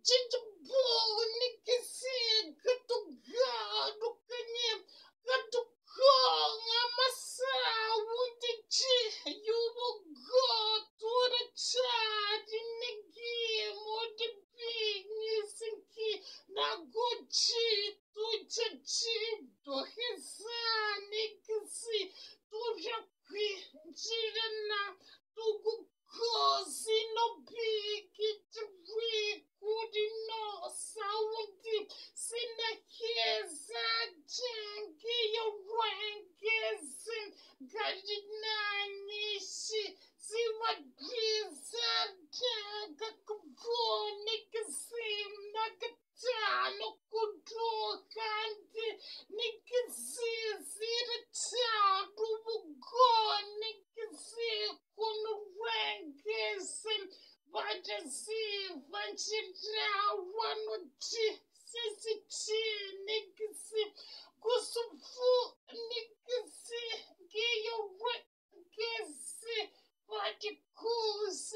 Jinjaboo, Nikisi, Katugado, Kanye, Katukong, Amasa, Wundichi, you will go to the chat in the game or the business and key. Now go cheat to Chachi, to his son, Nikisi, to your queen, Chirana, to go. Cause no big it we could no sound sina kiesa jangi your rankes gadina nishi siwa giza jaga kubonik sim nagatano kudo kandi nikisi sirta bugo nikisi kunu rankes Fantasy, Vanchita, one Sisi, Nixie, Kusufu, Nixie, Gayo, Gessi, Vatikus,